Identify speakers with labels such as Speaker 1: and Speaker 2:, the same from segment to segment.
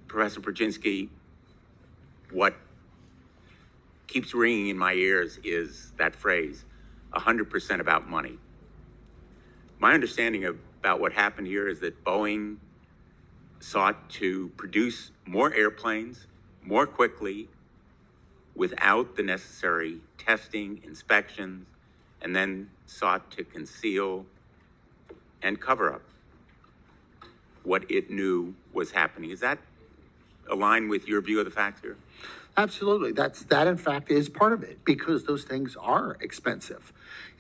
Speaker 1: Professor Brzezinski, what keeps ringing in my ears is that phrase, 100% about money. My understanding about what happened here is that Boeing sought to produce more airplanes more quickly without the necessary testing, inspections, and then sought to conceal and cover up what it knew was happening. Is that aligned with your view of the facts here?
Speaker 2: Absolutely. That in fact is part of it, because those things are expensive.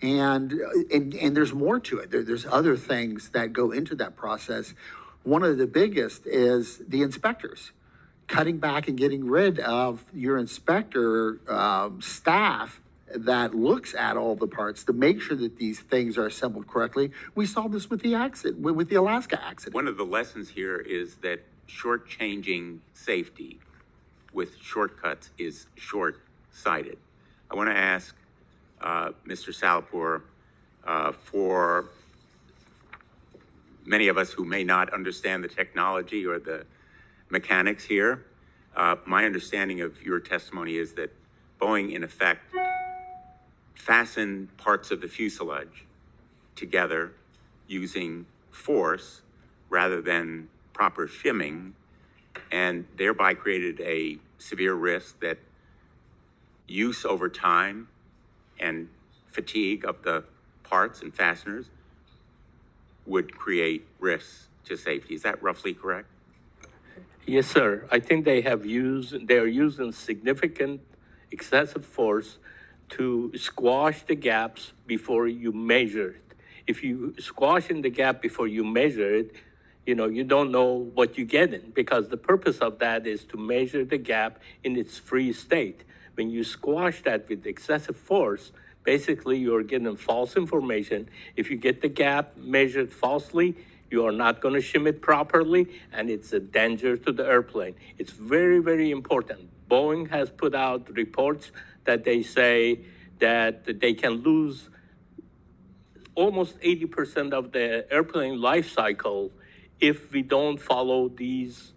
Speaker 2: And there's more to it. There's other things that go into that process. One of the biggest is the inspectors. Cutting back and getting rid of your inspector staff that looks at all the parts to make sure that these things are assembled correctly. We saw this with the accident, with the Alaska accident.
Speaker 1: One of the lessons here is that shortchanging safety with shortcuts is short-sighted. I want to ask Mr. Salapur, for many of us who may not understand the technology or the mechanics here, my understanding of your testimony is that Boeing, in effect, fastened parts of the fuselage together using force rather than proper shimming, and thereby created a severe risk that use over time and fatigue of the parts and fasteners would create risks to safety. Is that roughly correct?
Speaker 3: Yes, sir. I think they are using significant excessive force to squash the gaps before you measure it. If you squash in the gap before you measure it, you don't know what you're getting, because the purpose of that is to measure the gap in its free state. When you squash that with excessive force, basically you're getting false information. If you get the gap measured falsely, you are not going to shim it properly, and it's a danger to the airplane. It's very, very important. Boeing has put out reports that they say that they can lose almost 80% of the airplane life cycle if we don't follow these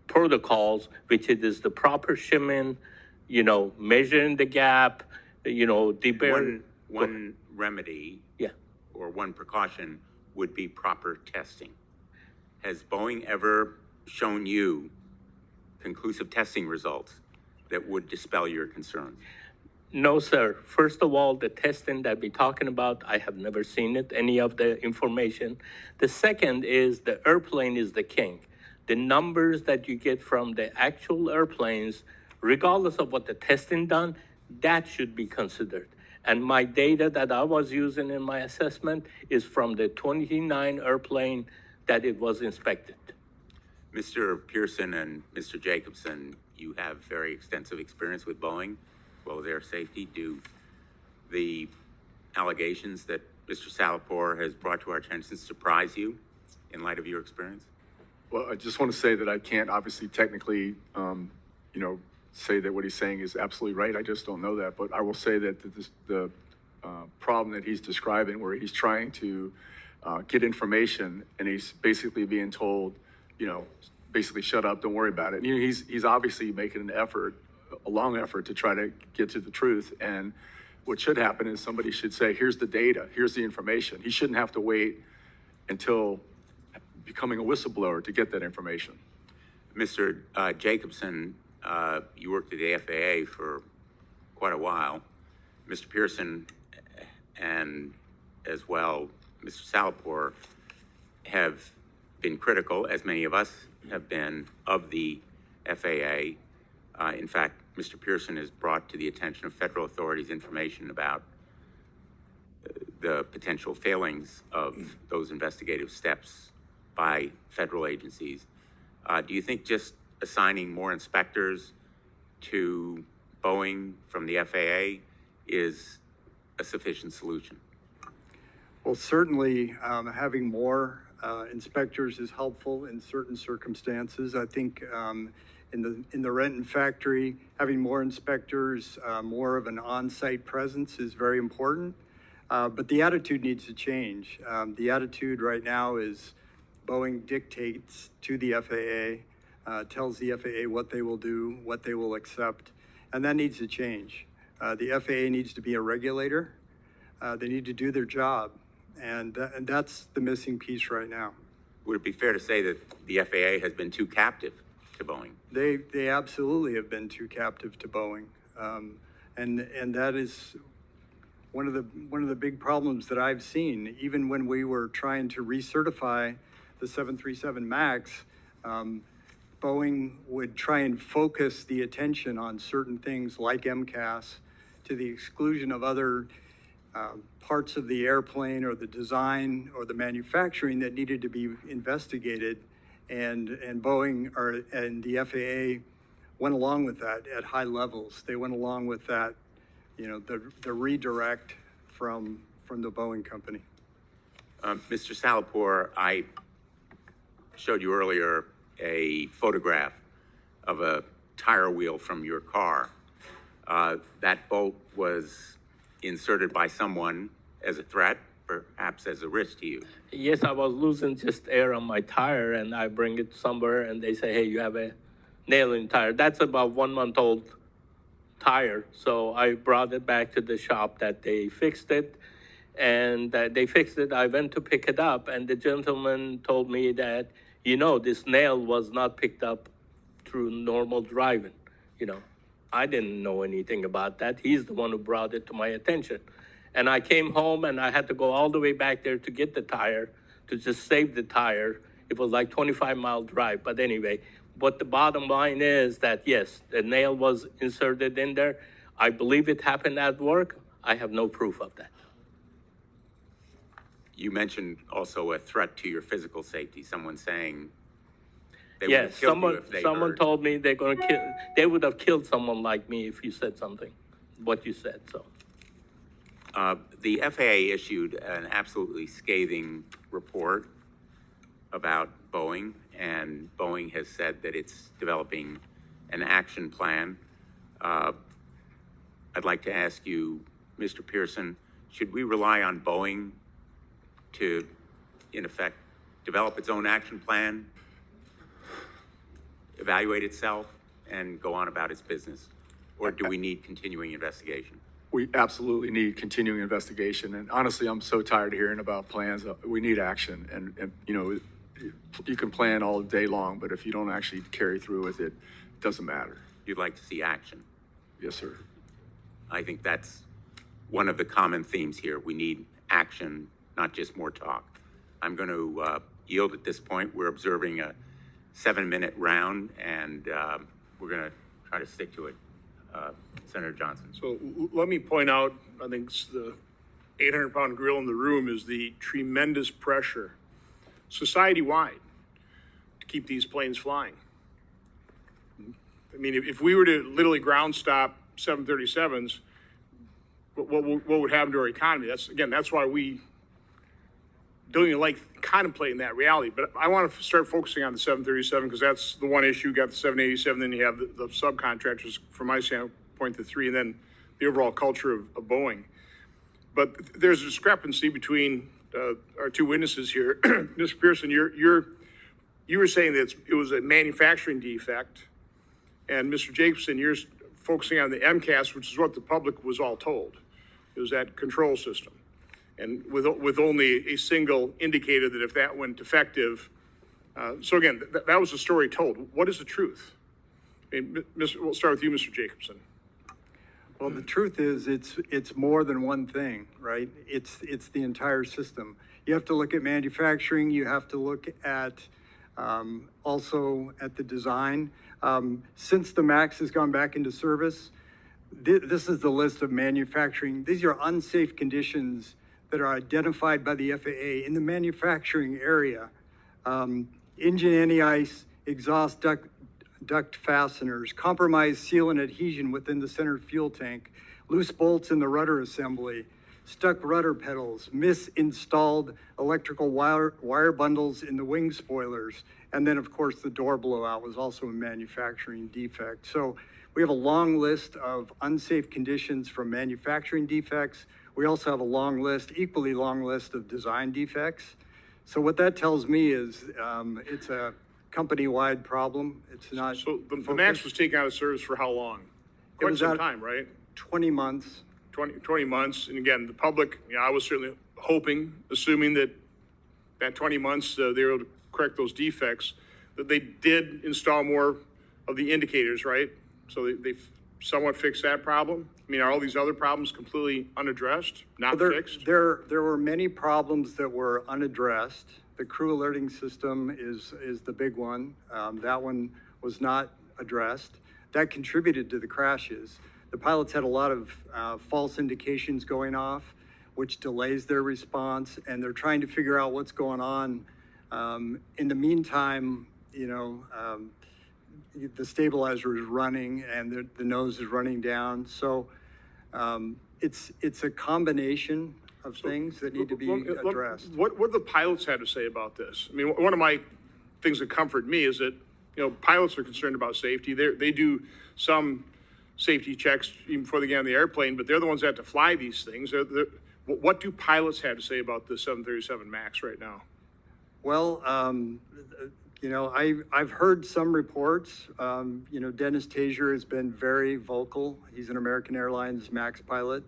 Speaker 3: protocols, which it is the proper shimming, measuring the gap,
Speaker 1: One remedy, or one precaution would be proper testing. Has Boeing ever shown you conclusive testing results that would dispel your concerns?
Speaker 3: No, sir. First of all, the testing that we're talking about, I have never seen it, any of the information. The second is the airplane is the king. The numbers that you get from the actual airplanes, regardless of what the testing done, that should be considered. And my data that I was using in my assessment is from the 29 airplane that it was inspected.
Speaker 1: Mr. Pearson and Mr. Jacobson, you have very extensive experience with Boeing, as well as air safety. Do the allegations that Mr. Salapur has brought to our attention surprise you in light of your experience?
Speaker 4: Well, I just want to say that I can't obviously technically, say that what he's saying is absolutely right. I just don't know that. But I will say that the problem that he's describing, where he's trying to get information and he's basically being told, basically shut up, don't worry about it. He's obviously making an effort, a long effort to try to get to the truth. And what should happen is somebody should say, here's the data, here's the information. He shouldn't have to wait until becoming a whistleblower to get that information.
Speaker 1: Mr. Jacobson, you worked at the FAA for quite a while. Mr. Pearson and as well Mr. Salapur have been critical, as many of us have been, of the FAA. In fact, Mr. Pearson has brought to the attention of federal authorities information about the potential failings of those investigative steps by federal agencies. Do you think just assigning more inspectors to Boeing from the FAA is a sufficient solution?
Speaker 5: Well, certainly having more inspectors is helpful in certain circumstances. I think in the Renton factory, having more inspectors, more of an on-site presence is very important. But the attitude needs to change. The attitude right now is Boeing dictates to the FAA, tells the FAA what they will do, what they will accept, and that needs to change. The FAA needs to be a regulator. They need to do their job, and that's the missing piece right now.
Speaker 1: Would it be fair to say that the FAA has been too captive to Boeing?
Speaker 5: They absolutely have been too captive to Boeing, and that is one of the big problems that I've seen. Even when we were trying to recertify the 737 MAX, Boeing would try and focus the attention on certain things like MCAS to the exclusion of other parts of the airplane or the design or the manufacturing that needed to be investigated. And Boeing and the FAA went along with that at high levels. They went along with that, the redirect from the Boeing company.
Speaker 1: Mr. Salapur, I showed you earlier a photograph of a tire wheel from your car. That bolt was inserted by someone as a threat, perhaps as a risk to you.
Speaker 3: Yes, I was losing just air on my tire, and I bring it somewhere, and they say, hey, you have a nail in the tire. That's about 1 month old tire. So I brought it back to the shop that they fixed it, and they fixed it. I went to pick it up, and the gentleman told me that, this nail was not picked up through normal driving. I didn't know anything about that. He's the one who brought it to my attention. And I came home, and I had to go all the way back there to get the tire, to just save the tire. It was like 25-mile drive. But anyway, but the bottom line is that, yes, the nail was inserted in there. I believe it happened at work. I have no proof of that.
Speaker 1: You mentioned also a threat to your physical safety, someone saying they would
Speaker 3: Yes,
Speaker 1: have killed you if they
Speaker 3: someone
Speaker 1: heard.
Speaker 3: told me they would have killed someone like me if you said something, what you said, so.
Speaker 1: The FAA issued an absolutely scathing report about Boeing, and Boeing has said that it's developing an action plan. I'd like to ask you, Mr. Pearson, should we rely on Boeing to, in effect, develop its own action plan, evaluate itself, and go on about its business? Or do we need continuing investigation?
Speaker 4: We absolutely need continuing investigation. And honestly, I'm so tired of hearing about plans. We need action. And you can plan all day long, but if you don't actually carry through with it, it doesn't matter.
Speaker 1: You'd like to see action.
Speaker 4: Yes, sir.
Speaker 1: I think that's one of the common themes here. We need action, not just more talk. I'm going to yield at this point. We're observing a 7-minute round, and we're going to try to stick to it. Senator Johnson.
Speaker 6: So let me point out, I think the 800-pound gorilla in the room is the tremendous pressure society-wide to keep these planes flying. I mean, if we were to literally ground stop 737s, what would happen to our economy? That's why we don't even like contemplating that reality. But I want to start focusing on the 737 because that's the one issue. You got the 787, then you have the subcontractors, from my standpoint, the three, and then the overall culture of Boeing. But there's a discrepancy between our two witnesses here. Mr. Pearson, you were saying that it was a manufacturing defect, and Mr. Jacobson, you're focusing on the MCAS, which is what the public was all told. It was that control system. And with only a single indicator that if that went defective, so again, that was the story told. What is the truth? I mean, we'll start with you, Mr. Jacobson.
Speaker 5: Well, the truth is it's more than one thing, right? It's the entire system. You have to look at manufacturing. You have to look at also at the design. Since the MAX has gone back into service, this is the list of manufacturing. These are unsafe conditions that are identified by the FAA in the manufacturing area. Engine anti-ice, exhaust duct fasteners, compromised seal and adhesion within the center fuel tank, loose bolts in the rudder assembly, stuck rudder pedals, misinstalled electrical wire bundles in the wing spoilers, and then of course the door blowout was also a manufacturing defect. So we have a long list of unsafe conditions from manufacturing defects. We also have a long list, equally long list of design defects. So what that tells me is it's a company-wide problem. It's not.
Speaker 6: So the
Speaker 5: focused.
Speaker 6: MAX was taken out of service for how long?
Speaker 5: It
Speaker 6: Quite
Speaker 5: was
Speaker 6: some
Speaker 5: out-
Speaker 6: time, right?
Speaker 5: 20 months.
Speaker 6: 20 months. And again, the public, I was certainly hoping, assuming that 20 months, they were able to correct those defects, that they did install more of the indicators, right? So they somewhat fixed that problem. I mean, are all these other problems completely unaddressed, not fixed?
Speaker 5: There were many problems that were unaddressed. The crew alerting system is the big one. That one was not addressed. That contributed to the crashes. The pilots had a lot of false indications going off, which delays their response, and they're trying to figure out what's going on. In the meantime, the stabilizer is running and the nose is running down. So it's a combination of things that need to be addressed.
Speaker 6: What the pilots had to say about this? I mean, one of my things that comfort me is that, pilots are concerned about safety. They do some safety checks even before they get on the airplane, but they're the ones that have to fly these things. What do pilots have to say about the 737 MAX right now?
Speaker 5: Well, I've heard some reports. Dennis Tazier has been very vocal. He's an American Airlines MAX pilot.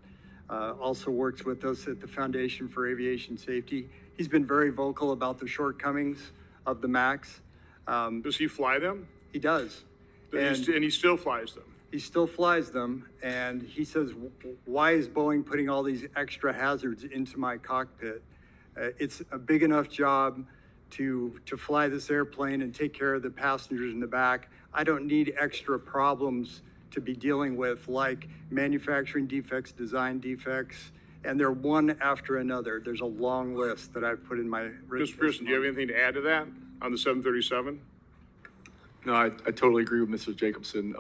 Speaker 5: Also works with us at the Foundation for Aviation Safety. He's been very vocal about the shortcomings of the MAX.
Speaker 6: Does he fly them?
Speaker 5: He does.
Speaker 6: And he still flies them?
Speaker 5: He still flies them, and he says, why is Boeing putting all these extra hazards into my cockpit? It's a big enough job to fly this airplane and take care of the passengers in the back. I don't need extra problems to be dealing with, like manufacturing defects, design defects, and they're one after another. There's a long list that I've put in my written
Speaker 6: Mr. Pearson, do you have anything to add to that on the 737?
Speaker 4: No, I totally agree with Mr. Jacobson.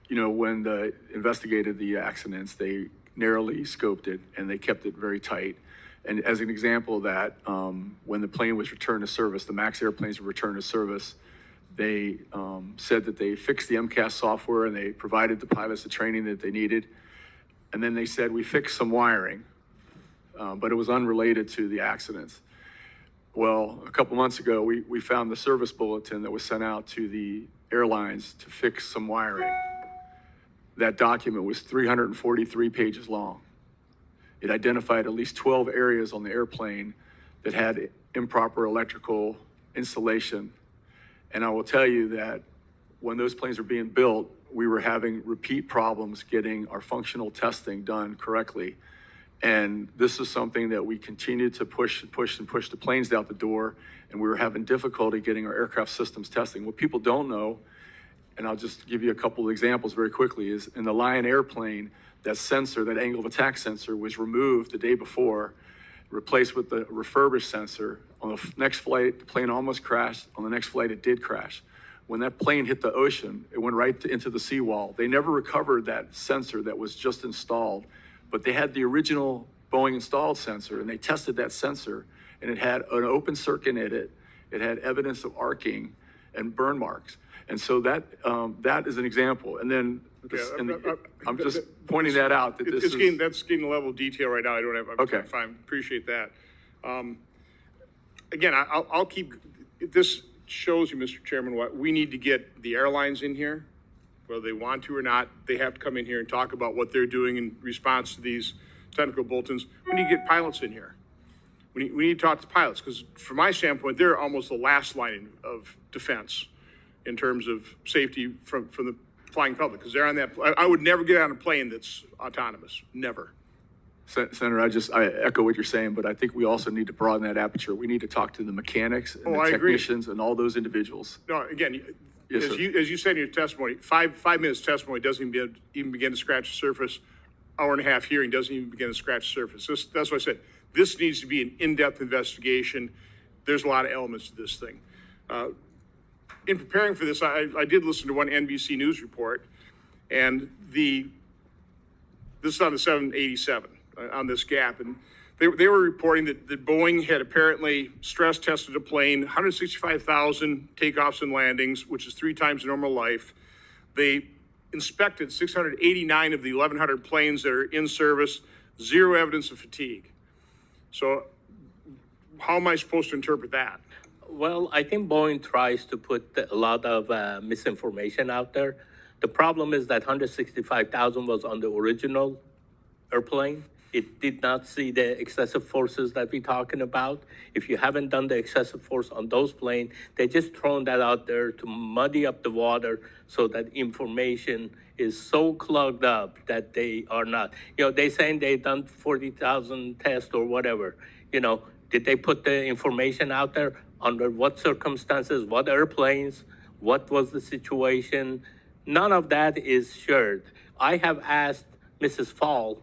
Speaker 4: When they investigated the accidents, they narrowly scoped it and they kept it very tight. And as an example of that, when the plane was returned to service, the MAX airplanes were returned to service, they said that they fixed the MCAS software and they provided the pilots the training that they needed. And then they said, we fixed some wiring, but it was unrelated to the accidents. Well, a couple months ago, we found the service bulletin that was sent out to the airlines to fix some wiring. That document was 343 pages long. It identified at least 12 areas on the airplane that had improper electrical installation. And I will tell you that when those planes were being built, we were having repeat problems getting our functional testing done correctly. And this is something that we continued to push the planes out the door, and we were having difficulty getting our aircraft systems testing. What people don't know, and I'll just give you a couple of examples very quickly, is in the Lion airplane, that sensor, that angle of attack sensor, was removed the day before, replaced with the refurbished sensor. On the next flight, the plane almost crashed. On the next flight, it did crash. When that plane hit the ocean, it went right into the seawall. They never recovered that sensor that was just installed, but they had the original Boeing installed sensor, and they tested that sensor, and it had an open circuit in it. It had evidence of arcing and burn marks. And so that is an example. And then I'm just pointing that out. That
Speaker 6: that's getting a level of detail right now. I don't have.
Speaker 4: Okay.
Speaker 6: Fine. Appreciate that. Again, I'll keep. This shows you, Mr. Chairman, what we need to get the airlines in here, whether they want to or not. They have to come in here and talk about what they're doing in response to these technical bulletins. We need to get pilots in here. We need to talk to pilots because, from my standpoint, they're almost the last line of defense in terms of safety from the flying public, because they're on that. I would never get on a plane that's autonomous. Never.
Speaker 4: Senator, I echo what you're saying, but I think we also need to broaden that aperture. We need to talk to the mechanics and the technicians and all those individuals.
Speaker 6: No, again,
Speaker 4: Yes,
Speaker 6: as you said in your testimony, five minutes testimony doesn't even begin to scratch the surface. Hour and a half hearing doesn't even begin to scratch the surface. That's what I said. This needs to be an in-depth investigation. There's a lot of elements to this thing. In preparing for this, I did listen to one NBC News report, and this is on the 787, on this gap, and they were reporting that Boeing had apparently stress tested a plane, 165,000 takeoffs and landings, which is 3 times normal life. They inspected 689 of the 1,100 planes that are in service, 0 evidence of fatigue. So how am I supposed to interpret that?
Speaker 3: Well, I think Boeing tries to put a lot of misinformation out there. The problem is that 165,000 was on the original airplane. It did not see the excessive forces that we're talking about. If you haven't done the excessive force on those planes, they just thrown that out there to muddy up the water so that information is so clogged up that they are not. They're saying they've done 40,000 tests or whatever. Did they put the information out there? Under what circumstances, what airplanes, what was the situation? None of that is shared. I have asked Mrs. Fall,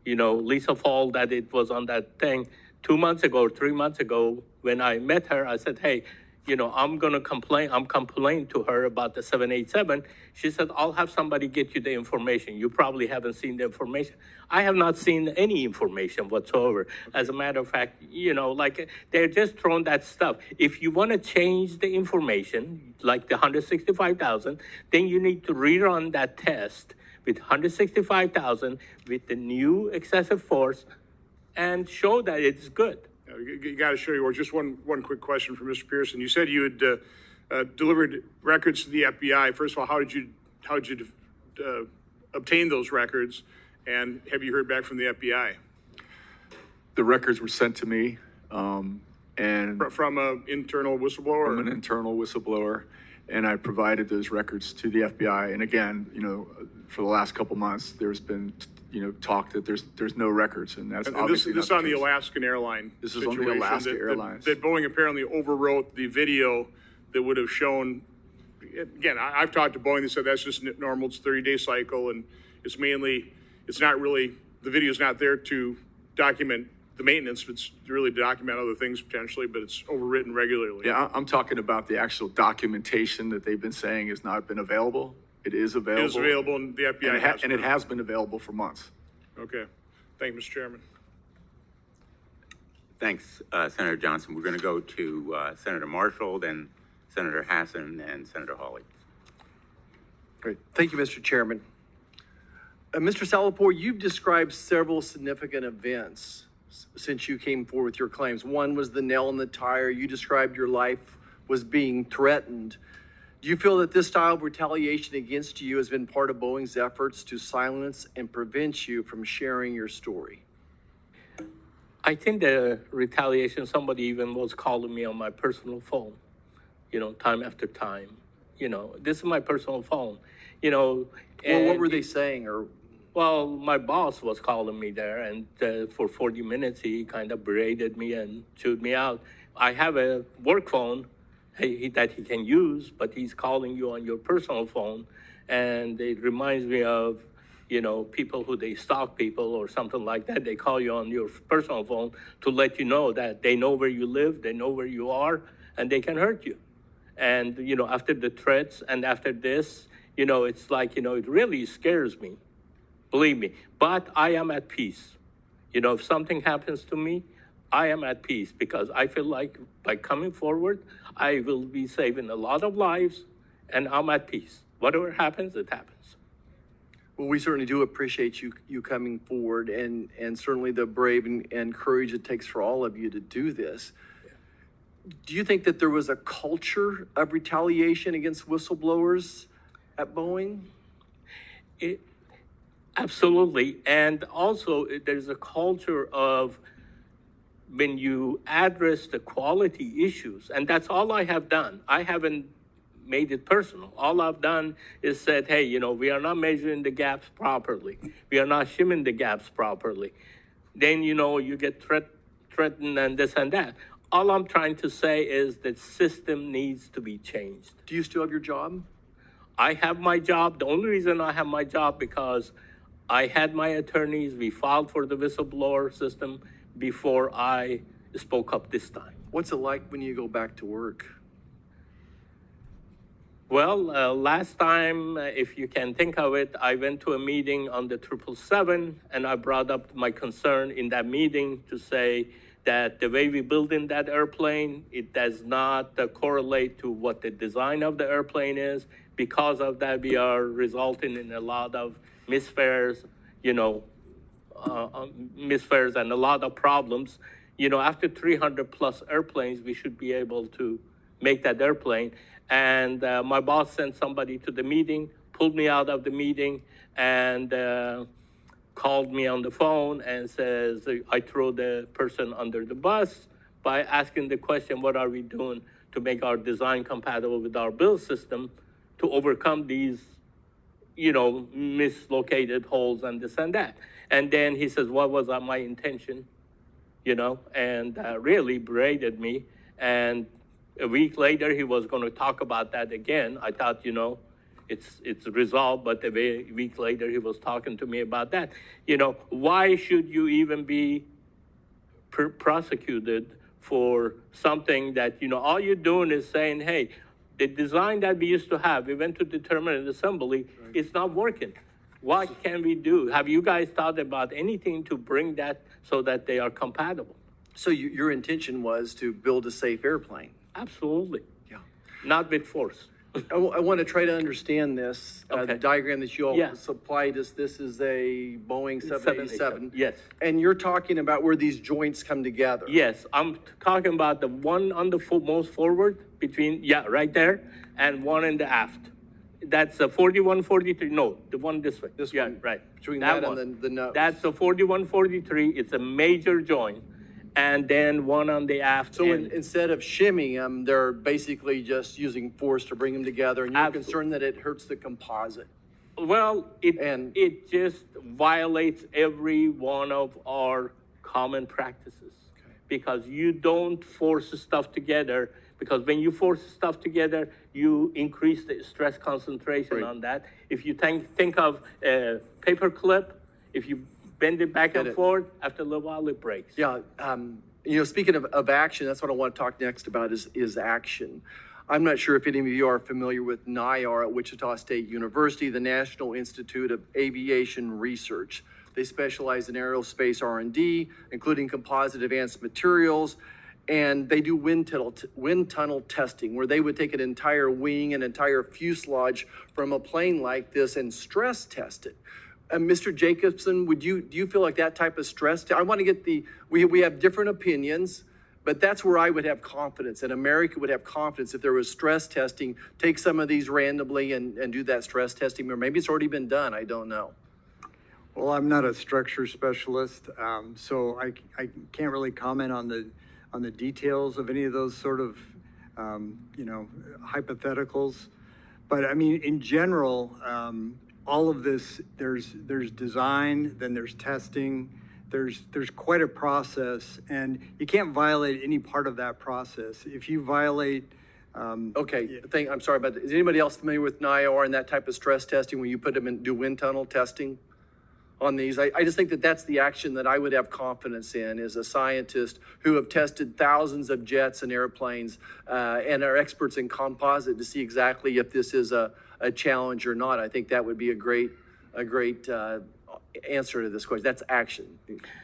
Speaker 3: Lisa Fall, that it was on that thing 2 months ago or 3 months ago. When I met her, I said, hey, I'm going to complain. I'm complaining to her about the 787. She said, I'll have somebody get you the information. You probably haven't seen the information. I have not seen any information whatsoever. As a matter of fact, they're just throwing that stuff. If you want to change the information, like the 165,000, then you need to rerun that test with 165,000 with the new excessive force and show that it's good.
Speaker 6: You got to show you. Or just one quick question for Mr. Pearson. You said you had delivered records to the FBI. First of all, how did you obtain those records, and have you heard back from the FBI?
Speaker 4: The records were sent to me, and
Speaker 6: from an internal whistleblower.
Speaker 4: From an internal whistleblower, and I provided those records to the FBI. And again, for the last couple months, there's been talk that there's no records, and that's obviously
Speaker 6: this on the Alaskan Airline.
Speaker 4: This is on the Alaska Airlines.
Speaker 6: That Boeing apparently overwrote the video that would have shown. Again, I've talked to Boeing. They said that's just normal. It's 30-day cycle, and it's not really, the video's not there to document the maintenance. It's really to document other things potentially, but it's overwritten regularly.
Speaker 4: Yeah, I'm talking about the actual documentation that they've been saying has not been available. It is available.
Speaker 6: It is available, and the FBI has.
Speaker 4: And it has been available for months.
Speaker 6: Okay. Thank you, Mr. Chairman.
Speaker 1: Thanks, Senator Johnson. We're going to go to Senator Marshall, then Senator Hassan, and Senator Hawley.
Speaker 7: Great. Thank you, Mr. Chairman. Mr. Salapore, you've described several significant events since you came forward with your claims. One was the nail in the tire. You described your life was being threatened. Do you feel that this style of retaliation against you has been part of Boeing's efforts to silence and prevent you from sharing your story?
Speaker 3: I think the retaliation, somebody even was calling me on my personal phone, time after time. This is my personal phone,
Speaker 7: Well, what were they saying?
Speaker 3: Well, my boss was calling me there, and for 40 minutes, he kind of berated me and chewed me out. I have a work phone that he can use, but he's calling you on your personal phone. And it reminds me of, people who they stalk people or something like that. They call you on your personal phone to let you know that they know where you live, they know where you are, and they can hurt you. And, after the threats and after this, it's like, it really scares me, believe me. But I am at peace. If something happens to me, I am at peace because I feel like by coming forward, I will be saving a lot of lives, and I'm at peace. Whatever happens, it happens.
Speaker 7: Well, we certainly do appreciate you coming forward and certainly the brave and courage it takes for all of you to do this. Yeah. Do you think that there was a culture of retaliation against whistleblowers at Boeing?
Speaker 3: Absolutely. And also, there's a culture of when you address the quality issues, and that's all I have done. I haven't made it personal. All I've done is said, hey, we are not measuring the gaps properly. We are not shimming the gaps properly. Then, you get threatened and this and that. All I'm trying to say is that system needs to be changed.
Speaker 7: Do you still have your job?
Speaker 3: I have my job. The only reason I have my job because I had my attorneys. We filed for the whistleblower system before I spoke up this time.
Speaker 7: What's it like when you go back to work?
Speaker 3: Well, last time, if you can think of it, I went to a meeting on the 777, and I brought up my concern in that meeting to say that the way we build in that airplane, it does not correlate to what the design of the airplane is. Because of that, we are resulting in a lot of misfares, misfares and a lot of problems. after 300 plus airplanes, we should be able to make that airplane. And my boss sent somebody to the meeting, pulled me out of the meeting, and called me on the phone and says, I throw the person under the bus by asking the question, what are we doing to make our design compatible with our build system to overcome these, mislocated holes and this and that. And then he says, what was my intention? And really berated me. And a week later, he was going to talk about that again. I thought, it's resolved, but a week later, he was talking to me about that. Why should you even be prosecuted for something that, all you're doing is saying, hey, the design that we used to have, we went to determinate assembly, it's not working. What can we do? Have you guys thought about anything to bring that so that they are compatible?
Speaker 7: So your intention was to build a safe airplane?
Speaker 3: Absolutely.
Speaker 7: Yeah.
Speaker 3: Not with force.
Speaker 7: I want to try to understand this.
Speaker 3: Okay.
Speaker 7: The diagram that you all
Speaker 3: Yeah.
Speaker 7: supplied us, this is a Boeing 787.
Speaker 3: Yes.
Speaker 7: And you're talking about where these joints come together.
Speaker 3: Yes, I'm talking about the one on the most forward between, right there, and one in the aft. That's a 4143, no, the one this way.
Speaker 7: This
Speaker 3: yeah,
Speaker 7: one,
Speaker 3: right.
Speaker 7: between
Speaker 3: that
Speaker 7: that
Speaker 3: one.
Speaker 7: and the nose.
Speaker 3: That's a 4143, it's a major joint, and then one on the aft.
Speaker 7: So
Speaker 3: end.
Speaker 7: instead of shimming them, they're basically just using force to bring them together, and you're
Speaker 3: Absolutely.
Speaker 7: concerned that it hurts the composite.
Speaker 3: Well,
Speaker 7: And-
Speaker 3: it just violates every one of our common practices. Because you don't force stuff together, because when you force stuff together, you increase the stress concentration on that. If you think of a paper clip, if you bend it back and forth, after a little while it breaks.
Speaker 7: Yeah, speaking of action, that's what I want to talk next about is action. I'm not sure if any of you are familiar with NIAR at Wichita State University, the National Institute of Aviation Research. They specialize in aerospace R&D, including composite advanced materials, and they do wind tunnel testing, where they would take an entire wing, an entire fuselage from a plane like this and stress test it. Mr. Jacobson, do you feel like that type of stress? I want to get we have different opinions, but that's where I would have confidence, and America would have confidence if there was stress testing, take some of these randomly and do that stress testing, or maybe it's already been done, I don't know.
Speaker 5: Well, I'm not a structure specialist, so I can't really comment on the details of any of those sort of, hypotheticals. But I mean, in general, all of this, there's design, then there's testing, there's quite a process, and you can't violate any part of that process. If you violate,
Speaker 7: Okay, I'm sorry about that. Is anybody else familiar with NIAR and that type of stress testing when you put them in, do wind tunnel testing on these? I just think that that's the action that I would have confidence in as a scientist who have tested thousands of jets and airplanes and are experts in composite to see exactly if this is a challenge or not. I think that would be a great answer to this question. That's action.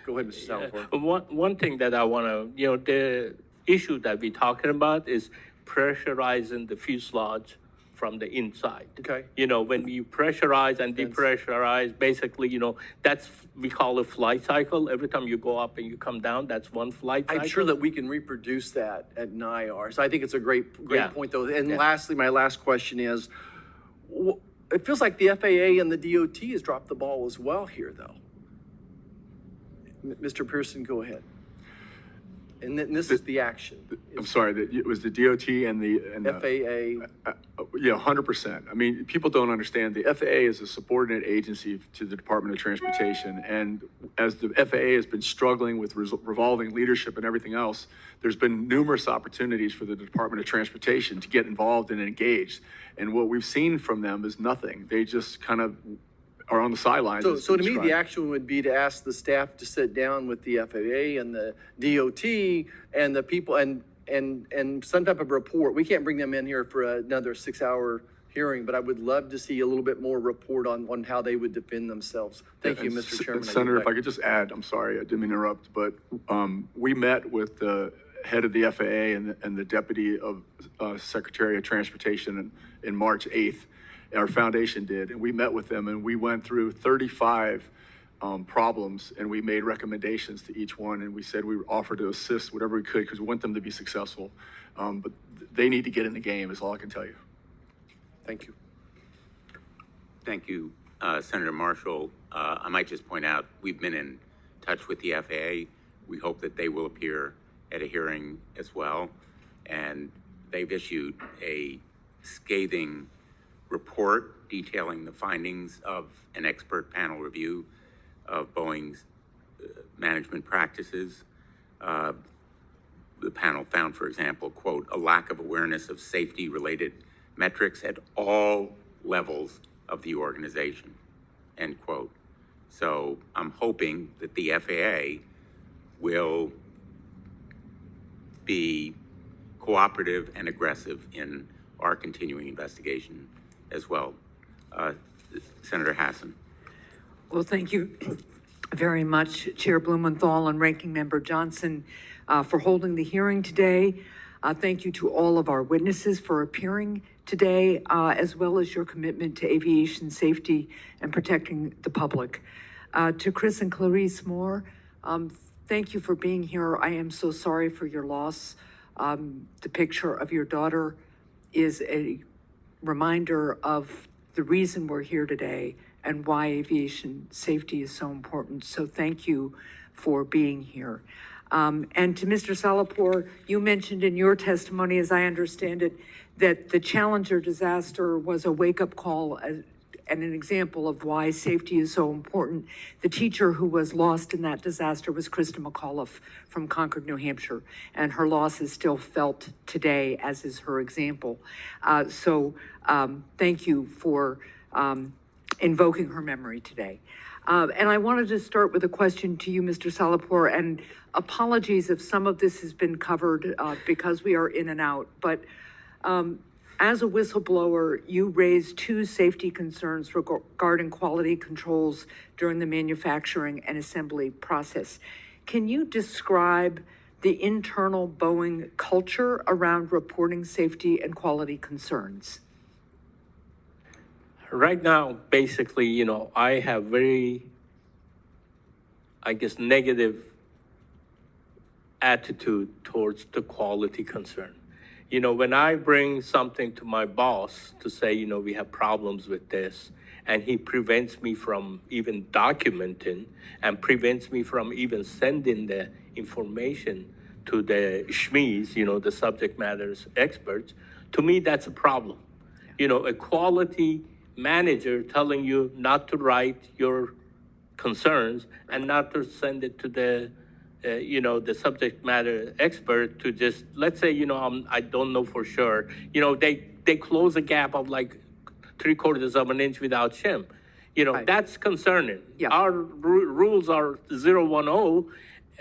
Speaker 7: Go ahead, Mr. Salvatore.
Speaker 3: One thing that I want to, the issue that we're talking about is pressurizing the fuselage from the inside.
Speaker 7: Okay.
Speaker 3: When you pressurize and depressurize, basically, that's, we call a flight cycle. Every time you go up and you come down, that's one flight cycle.
Speaker 7: I'm sure that we can reproduce that at NIAR. So I think it's a great
Speaker 3: Yeah.
Speaker 7: point, though. And lastly, my last question is, it feels like the FAA and the DOT has dropped the ball as well here, though. Mr. Pearson, go ahead. And then this is the action.
Speaker 4: I'm sorry, it was the DOT and the
Speaker 7: FAA.
Speaker 4: Yeah, 100%. I mean, people don't understand the FAA is a subordinate agency to the Department of Transportation. And as the FAA has been struggling with revolving leadership and everything else, there's been numerous opportunities for the Department of Transportation to get involved and engaged. And what we've seen from them is nothing. They just kind of are on the sidelines.
Speaker 7: So to me, the action would be to ask the staff to sit down with the FAA and the DOT and the people and some type of report. We can't bring them in here for another 6-hour hearing, but I would love to see a little bit more report on how they would defend themselves. Thank you, Mr. Chairman.
Speaker 4: Senator, if I could just add, I'm sorry, I didn't interrupt, but we met with the head of the FAA and the deputy of Secretary of Transportation in March 8th. Our foundation did, and we met with them and we went through 35 problems, and we made recommendations to each one, and we said we offered to assist whatever we could because we want them to be successful. But they need to get in the game, is all I can tell you.
Speaker 7: Thank you.
Speaker 1: Thank you, Senator Marshall. I might just point out, we've been in touch with the FAA. We hope that they will appear at a hearing as well. And they've issued a scathing report detailing the findings of an expert panel review of Boeing's management practices. The panel found, for example, quote, a lack of awareness of safety-related metrics at all levels of the organization, end quote. So I'm hoping that the FAA will be cooperative and aggressive in our continuing investigation as well. Senator Hassan.
Speaker 8: Well, thank you very much, Chair Blumenthal and Ranking Member Johnson, for holding the hearing today. Thank you to all of our witnesses for appearing today, as well as your commitment to aviation safety and protecting the public. To Chris and Clarice Moore, thank you for being here. I am so sorry for your loss. The picture of your daughter is a reminder of the reason we're here today and why aviation safety is so important. So thank you for being here. And to Mr. Salapur, you mentioned in your testimony, as I understand it, that the Challenger disaster was a wake-up call and an example of why safety is so important. The teacher who was lost in that disaster was Krista McAuliffe from Concord, New Hampshire, and her loss is still felt today, as is her example. So thank you for invoking her memory today. And I wanted to start with a question to you, Mr. Salapur, and apologies if some of this has been covered because we are in and out, but as a whistleblower, you raised two safety concerns regarding quality controls during the manufacturing and assembly process. Can you describe the internal Boeing culture around reporting safety and quality concerns?
Speaker 3: Right now, basically, I have very, negative attitude towards the quality concern. When I bring something to my boss to say, we have problems with this, and he prevents me from even documenting and prevents me from even sending the information to the SMEs, the subject matter experts, to me, that's a problem. A quality manager telling you not to write your concerns and not to send it to the the subject matter expert to just, let's say, I don't know for sure, they close a gap of like 3/4 of an inch without shim.
Speaker 8: Right.
Speaker 3: That's concerning.
Speaker 8: Yeah.
Speaker 3: Our rules are 010.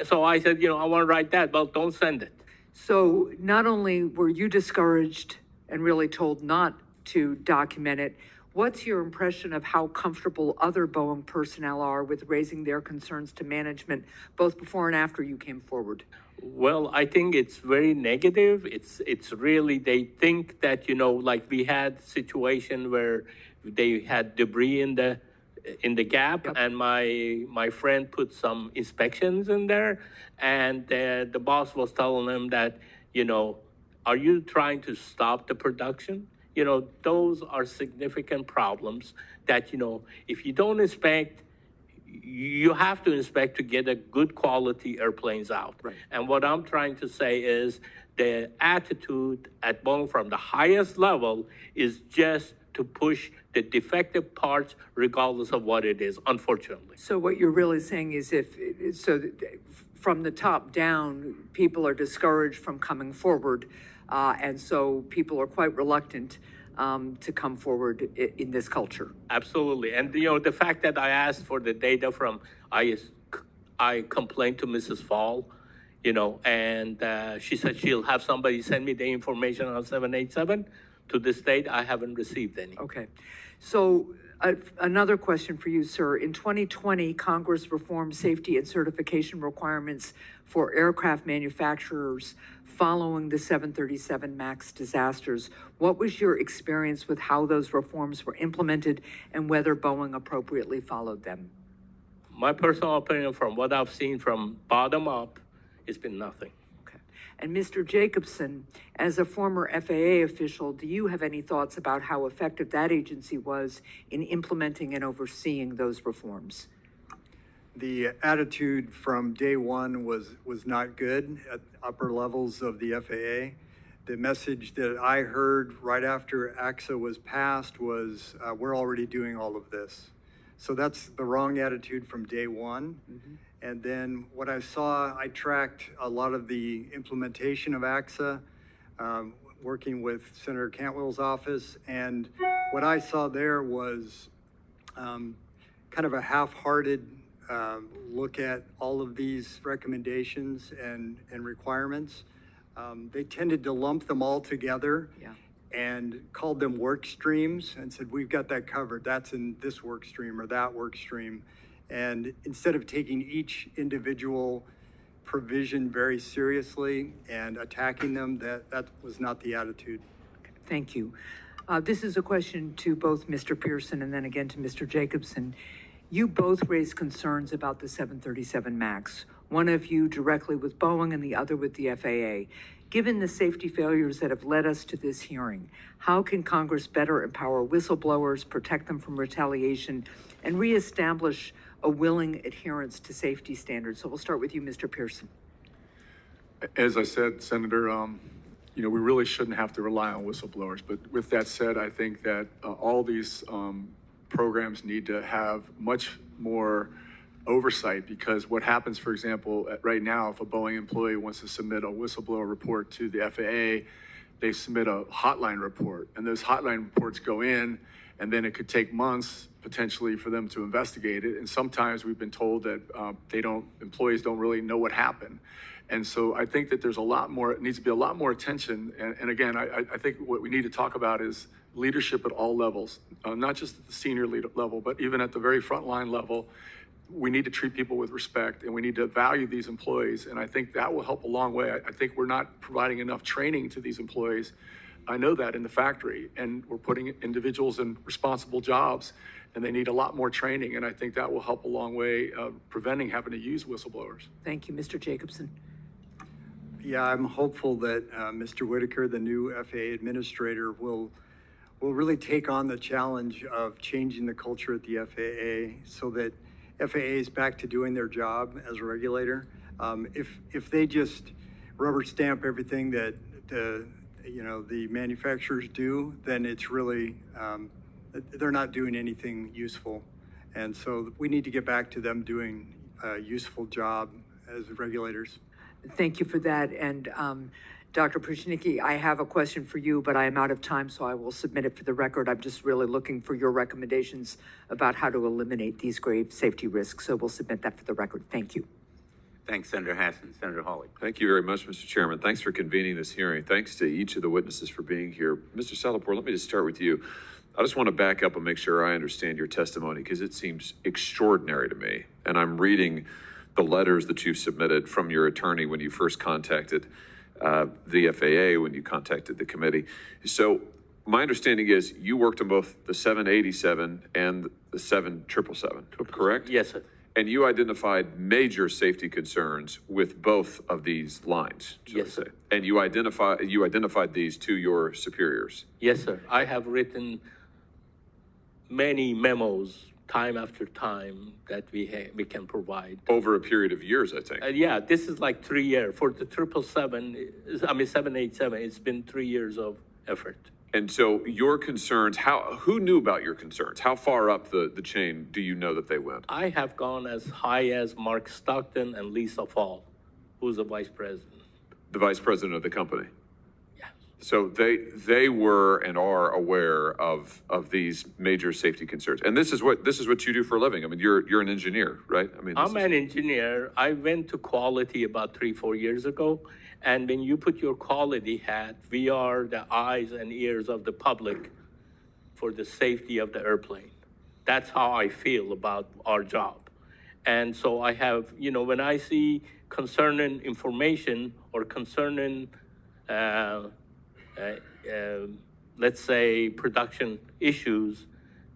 Speaker 3: So I said, I want to write that. Well, don't send it.
Speaker 8: So not only were you discouraged and really told not to document it, what's your impression of how comfortable other Boeing personnel are with raising their concerns to management, both before and after you came forward?
Speaker 3: Well, I think it's very negative. It's really, they think that, like we had situation where they had debris in the gap, yep. And my friend put some inspections in there, and the boss was telling him that, are you trying to stop the production? Those are significant problems that, if you don't inspect, you have to inspect to get a good quality airplanes out.
Speaker 8: Right.
Speaker 3: And what I'm trying to say is the attitude at Boeing from the highest level is just to push the defective parts regardless of what it is, unfortunately.
Speaker 8: So what you're really saying is from the top down, people are discouraged from coming forward. And so people are quite reluctant to come forward in this culture.
Speaker 3: Absolutely. And, the fact that I asked for the data from, I complained to Mrs. Fall, and she said she'll have somebody send me the information on 787. To this date, I haven't received any.
Speaker 8: Okay. So another question for you, sir. In 2020, Congress reformed safety and certification requirements for aircraft manufacturers following the 737 MAX disasters. What was your experience with how those reforms were implemented and whether Boeing appropriately followed them?
Speaker 3: My personal opinion, from what I've seen from bottom up, it's been nothing.
Speaker 8: Okay. And Mr. Jacobson, as a former FAA official, do you have any thoughts about how effective that agency was in implementing and overseeing those reforms?
Speaker 5: The attitude from day one was not good at upper levels of the FAA. The message that I heard right after AXA was passed was, we're already doing all of this. So that's the wrong attitude from day one. Mm-hmm. And then what I saw, I tracked a lot of the implementation of AXA, working with Senator Cantwell's office. And what I saw there was kind of a half-hearted look at all of these recommendations and requirements. They tended to lump them all together. Yeah. And called them work streams and said, we've got that covered. That's in this work stream or that work stream. And instead of taking each individual provision very seriously and attacking them, that was not the attitude.
Speaker 8: Thank you. This is a question to both Mr. Pearson and then again to Mr. Jacobson. You both raised concerns about the 737 MAX, one of you directly with Boeing and the other with the FAA. Given the safety failures that have led us to this hearing, how can Congress better empower whistleblowers, protect them from retaliation, and reestablish a willing adherence to safety standards? So we'll start with you, Mr. Pearson.
Speaker 4: As I said, Senator, we really shouldn't have to rely on whistleblowers. But with that said, I think that all these programs need to have much more oversight, because what happens, for example, right now, if a Boeing employee wants to submit a whistleblower report to the FAA, they submit a hotline report, and those hotline reports go in, and then it could take months potentially for them to investigate it. And sometimes we've been told that employees don't really know what happened. And so I think that there's a lot more, it needs to be a lot more attention. And again, I think what we need to talk about is leadership at all levels, not just at the senior leader level, but even at the very frontline level. We need to treat people with respect, and we need to value these employees. And I think that will help a long way. I think we're not providing enough training to these employees. I know that in the factory, and we're putting individuals in responsible jobs, and they need a lot more training. And I think that will help a long way preventing having to use whistleblowers.
Speaker 8: Thank you, Mr. Jacobson.
Speaker 5: Yeah, I'm hopeful that Mr. Whitaker, the new FAA administrator, will really take on the challenge of changing the culture at the FAA so that FAA is back to doing their job as a regulator. If they just rubber stamp everything that the manufacturers do, then it's really, they're not doing anything useful. And so we need to get back to them doing a useful job as regulators.
Speaker 8: Thank you for that. And Dr. Prushnicki, I have a question for you, but I am out of time, so I will submit it for the record. I'm just really looking for your recommendations about how to eliminate these grave safety risks. So we'll submit that for the record. Thank you.
Speaker 1: Thanks, Senator Hassan. Senator Hawley.
Speaker 9: Thank you very much, Mr. Chairman. Thanks for convening this hearing. Thanks to each of the witnesses for being here. Mr. Salapore, let me just start with you. I just want to back up and make sure I understand your testimony, because it seems extraordinary to me. And I'm reading the letters that you submitted from your attorney when you first contacted the FAA, when you contacted the committee. So my understanding is you worked on both the 787 and the 7777, correct?
Speaker 3: Yes, sir.
Speaker 9: And you identified major safety concerns with both of these lines,
Speaker 3: yes, sir.
Speaker 9: And you identified these to your superiors.
Speaker 3: Yes, sir. I have written many memos time after time that we can provide.
Speaker 9: Over a period of years, I think.
Speaker 3: Yeah, this is like 3 years. For the 787, it's been 3 years of effort.
Speaker 9: And so your concerns, who knew about your concerns? How far up the chain do you know that they went?
Speaker 3: I have gone as high as Mark Stockton and Lisa Fall, who's the vice president.
Speaker 9: The vice president of the company?
Speaker 3: Yeah.
Speaker 9: So they were and are aware of these major safety concerns. And this is what you do for a living. I mean, you're an engineer, right? I mean,
Speaker 3: I'm an engineer. I went to quality about 3-4 years ago. And when you put your quality hat, we are the eyes and ears of the public for the safety of the airplane. That's how I feel about our job. And so I have, when I see concerning information or concerning, let's say, production issues,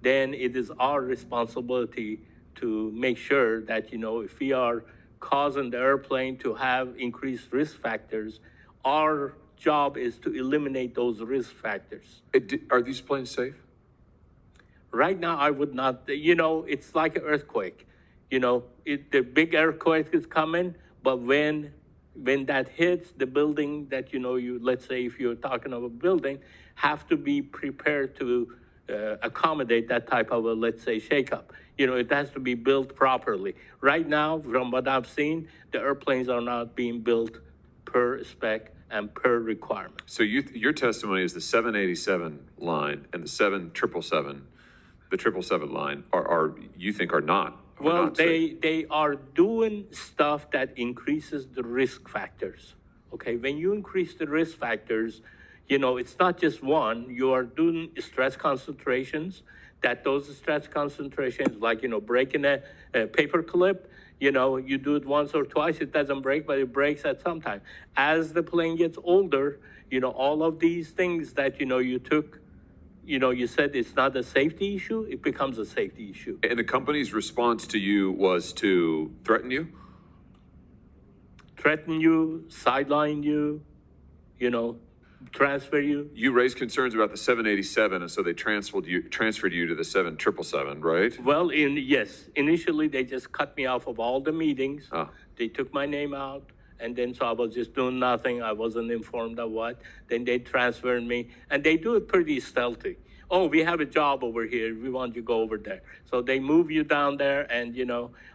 Speaker 3: then it is our responsibility to make sure that, if we are causing the airplane to have increased risk factors, our job is to eliminate those risk factors.
Speaker 9: Are these planes safe?
Speaker 3: Right now, I would not, it's like an earthquake. The big earthquake is coming, but when that hits the building that, let's say if you're talking of a building, have to be prepared to accommodate that type of a, let's say, shakeup. It has to be built properly. Right now, from what I've seen, the airplanes are not being built per spec and per requirement.
Speaker 9: So your testimony is the 787 line and the 777, the 777 line are you think are not?
Speaker 3: Well,
Speaker 9: not safe.
Speaker 3: they are doing stuff that increases the risk factors. Okay, when you increase the risk factors, it's not just one. You are doing stress concentrations. That those stress concentrations, like breaking a paper clip, you do it once or twice, it doesn't break, but it breaks at some time. As the plane gets older, all of these things that you took. You said it's not a safety issue, it becomes a safety issue.
Speaker 9: And the company's response to you was to threaten you?
Speaker 3: Threaten you, sideline you, transfer you.
Speaker 9: You raised concerns about the 787, and so they transferred you to the 777, right?
Speaker 3: Well, yes, initially they just cut me off of all the meetings.
Speaker 9: Oh.
Speaker 3: They took my name out. And then, so I was just doing nothing. I wasn't informed of what. Then they transferred me, and they do it pretty stealthy. Oh, we have a job over here. We want you to go over there. So they move you down there, and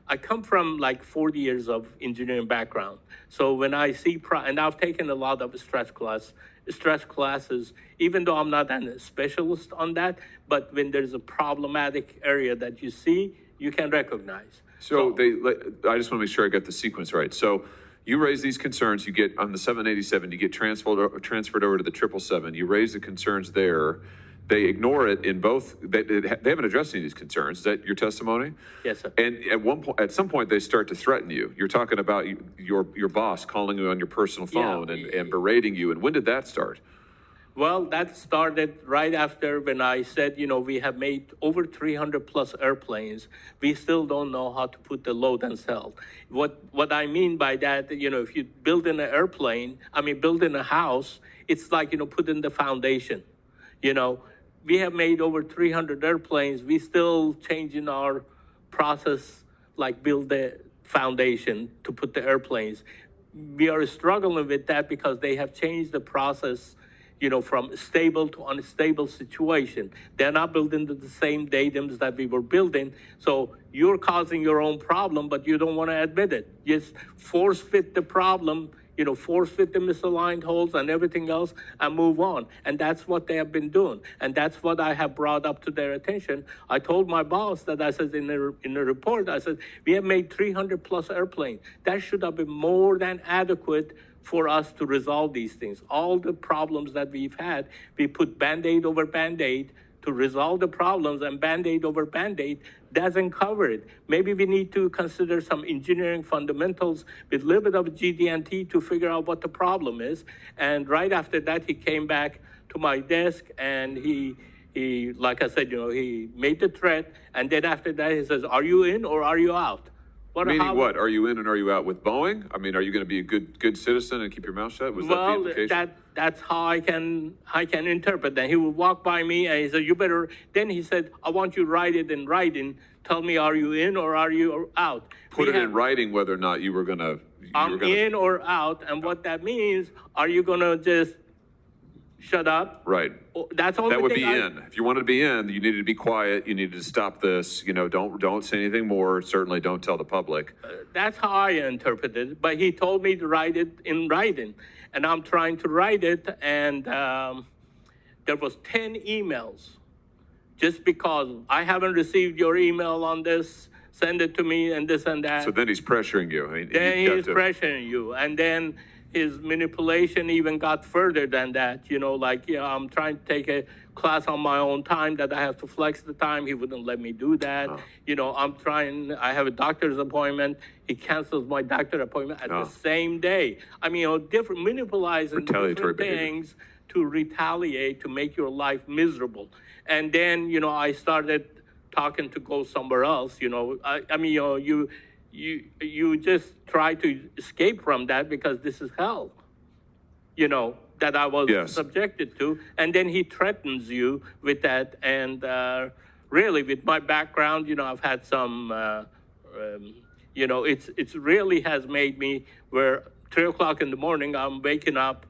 Speaker 3: I come from like 40 years of engineering background. So when I see, and I've taken a lot of stress classes, even though I'm not a specialist on that, but when there's a problematic area that you see, you can recognize.
Speaker 9: So I just want to make sure I got the sequence right. So you raise these concerns, you get on the 787, you get transferred over to the 777, you raise the concerns there. They ignore it in both, they haven't addressed any of these concerns. Is that your testimony?
Speaker 3: Yes, sir.
Speaker 9: And at some point, they start to threaten you. You're talking about your boss calling you on your personal phone and berating you. And when did that start?
Speaker 3: Well, that started right after when I said, we have made over 300 plus airplanes. We still don't know how to put the load and sell. What I mean by that, if you build in an airplane, build in a house, it's like, put in the foundation. We have made over 300 airplanes. We still changing our process, like build the foundation to put the airplanes. We are struggling with that because they have changed the process from stable to unstable situation. They're not building the same datums that we were building. So you're causing your own problem, but you don't want to admit it. Just force fit the problem, force fit the misaligned holes and everything else and move on. And that's what they have been doing. And that's what I have brought up to their attention. I told my boss that I said in the report, I said, we have made 300 plus airplanes. That should have been more than adequate for us to resolve these things. All the problems that we've had, we put Band-Aid over Band-Aid to resolve the problems, and Band-Aid over Band-Aid doesn't cover it. Maybe we need to consider some engineering fundamentals with a little bit of GD&T to figure out what the problem is. And right after that, he came back to my desk, and he like I said, he made the threat, and then after that, he says, are you in or are you out?
Speaker 9: Meaning what? Are you in and are you out with Boeing? Are you going to be a good citizen and keep your mouth shut? Was that the implication?
Speaker 3: That's how I can interpret that. He would walk by me and he said, you better, then he said, I want you to write it in writing. Tell me, are you in or are you out?
Speaker 9: Put it in writing whether or not you were going to.
Speaker 3: I'm in or out. And what that means, are you going to just shut up?
Speaker 9: Right.
Speaker 3: That's all.
Speaker 9: That would be in. If you wanted to be in, you needed to be quiet. You needed to stop this. Don't say anything more. Certainly don't tell the public.
Speaker 3: That's how I interpreted it. But he told me to write it in writing. And I'm trying to write it. And there was 10 emails. Just because I haven't received your email on this, send it to me and this and that.
Speaker 9: So then he's pressuring you.
Speaker 3: Pressuring you. And then his manipulation even got further than that, I'm trying to take a class on my own time that I have to flex the time. He wouldn't let me do that. Oh. I have a doctor's appointment. He cancels my doctor appointment at the same day. Different manipulating different things to retaliate, to make your life miserable. And then, I started talking to go somewhere else, I mean, you just try to escape from that because this is hell, that I was
Speaker 9: Yes.
Speaker 3: subjected to. And then he threatens you with that. And really, with my background, I've had some, it's really has made me where 3 o'clock in the morning, I'm waking up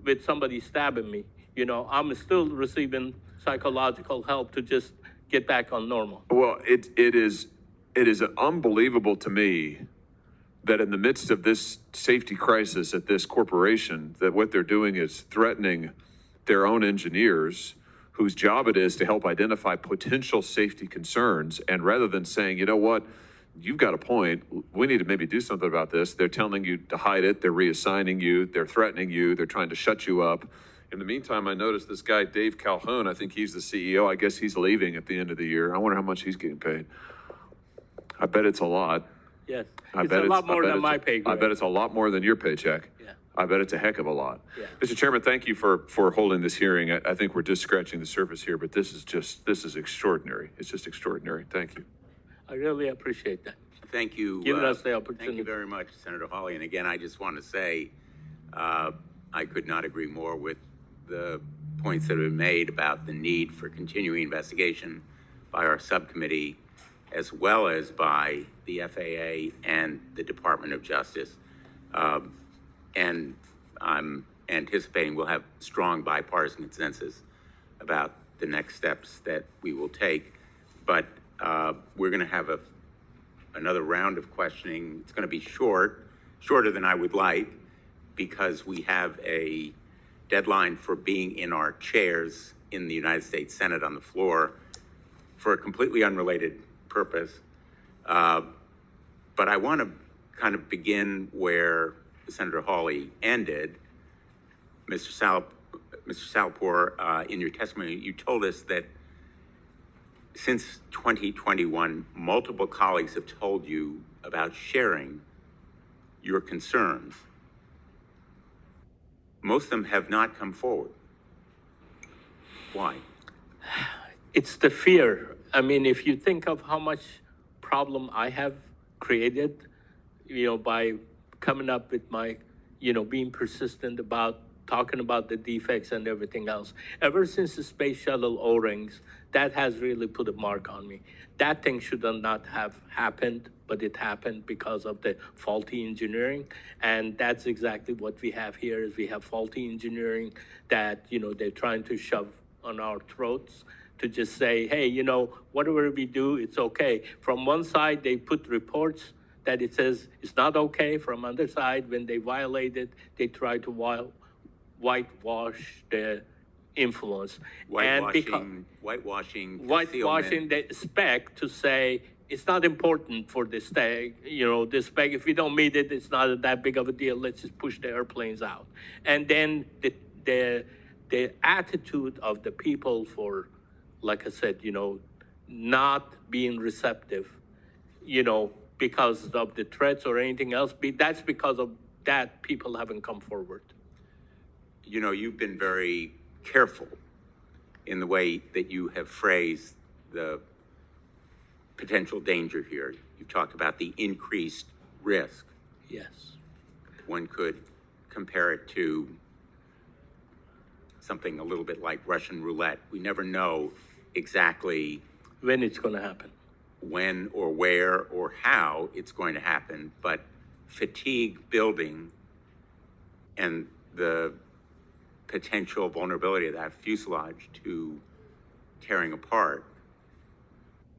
Speaker 3: with somebody stabbing me. I'm still receiving psychological help to just get back on normal.
Speaker 9: Well, it is unbelievable to me that in the midst of this safety crisis at this corporation, that what they're doing is threatening their own engineers whose job it is to help identify potential safety concerns. And rather than saying, you know what, you've got a point, we need to maybe do something about this, they're telling you to hide it, they're reassigning you, they're threatening you, they're trying to shut you up. In the meantime, I noticed this guy, Dave Calhoun, I think he's the CEO. I guess he's leaving at the end of the year. I wonder how much he's getting paid. I bet it's a lot.
Speaker 3: Yes,
Speaker 9: I
Speaker 3: it's
Speaker 9: bet
Speaker 3: a lot more
Speaker 9: I bet
Speaker 3: than my
Speaker 9: it's-
Speaker 3: pay
Speaker 9: I
Speaker 3: grade.
Speaker 9: bet it's a lot more than your paycheck.
Speaker 3: Yeah.
Speaker 9: I bet it's a heck of a lot.
Speaker 3: Yeah.
Speaker 9: Mr. Chairman, thank you for holding this hearing. I think we're just scratching the surface here, but this is extraordinary. It's just extraordinary. Thank you.
Speaker 3: I really appreciate that.
Speaker 1: Thank you.
Speaker 3: Giving us the
Speaker 1: Thank
Speaker 3: opportunity.
Speaker 1: you very much, Senator Hawley. And again, I just want to say, I could not agree more with the points that have been made about the need for continuing investigation by our subcommittee, as well as by the FAA and the Department of Justice. And I'm anticipating we'll have strong bipartisan consensus about the next steps that we will take. But we're going to have another round of questioning. It's going to be shorter than I would like, because we have a deadline for being in our chairs in the United States Senate on the floor for a completely unrelated purpose. But I want to kind of begin where Senator Hawley ended. Mr. Salpour, in your testimony, you told us that since 2021, multiple colleagues have told you about sharing your concerns. Most of them have not come forward. Why?
Speaker 3: It's the fear. I mean, if you think of how much problem I have created, by coming up with my, being persistent about talking about the defects and everything else. Ever since the space shuttle O-rings, that has really put a mark on me. That thing should not have happened, but it happened because of the faulty engineering. And that's exactly what we have here, is we have faulty engineering that, they're trying to shove on our throats to just say, hey, whatever we do, it's okay. From one side, they put reports that it says it's not okay. From other side, when they violate it, they try to whitewash the influence.
Speaker 1: Whitewashing
Speaker 3: the spec to say it's not important for this spec. This spec, if we don't meet it, it's not that big of a deal. Let's just push the airplanes out. And then the attitude of the people for, like I said, not being receptive, because of the threats or anything else. That's because of that people haven't come forward.
Speaker 1: You've been very careful in the way that you have phrased the potential danger here. You've talked about the increased risk.
Speaker 3: Yes.
Speaker 1: One could compare it to something a little bit like Russian roulette. We never know exactly
Speaker 3: when it's going to happen,
Speaker 1: when or where or how it's going to happen, but fatigue building and the potential vulnerability of that fuselage to tearing apart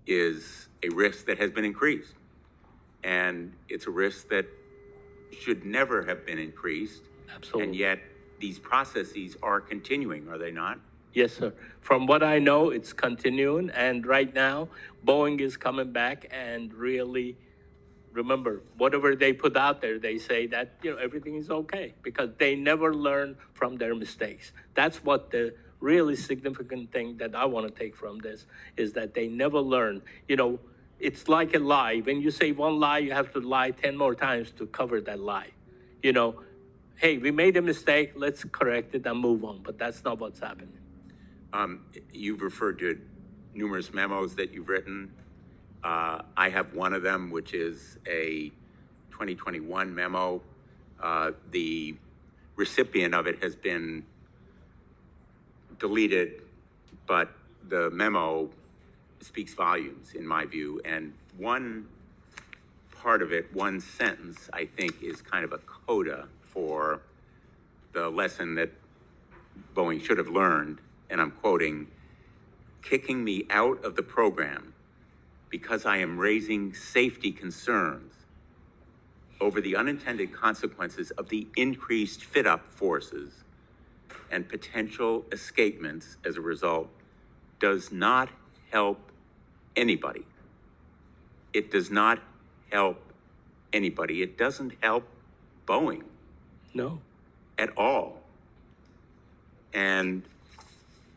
Speaker 1: is a risk that has been increased. And it's a risk that should never have been increased.
Speaker 3: Absolutely.
Speaker 1: And yet these processes are continuing, are they not?
Speaker 3: Yes, sir. From what I know, it's continuing. And right now, Boeing is coming back and really, remember, whatever they put out there, they say that, everything is okay, because they never learn from their mistakes. That's what the really significant thing that I want to take from this is that they never learn. It's like a lie. When you say one lie, you have to lie 10 more times to cover that lie. Hey, we made a mistake, let's correct it and move on. But that's not what's happening.
Speaker 1: You've referred to numerous memos that you've written. I have one of them, which is a 2021 memo. The recipient of it has been deleted, but the memo speaks volumes in my view. And one part of it, one sentence, I think is kind of a coda for the lesson that Boeing should have learned. And I'm quoting, "Kicking me out of the program because I am raising safety concerns over the unintended consequences of the increased fit-up forces and potential escapements as a result does not help anybody. It does not help anybody. It doesn't help Boeing
Speaker 3: No.
Speaker 1: at all." And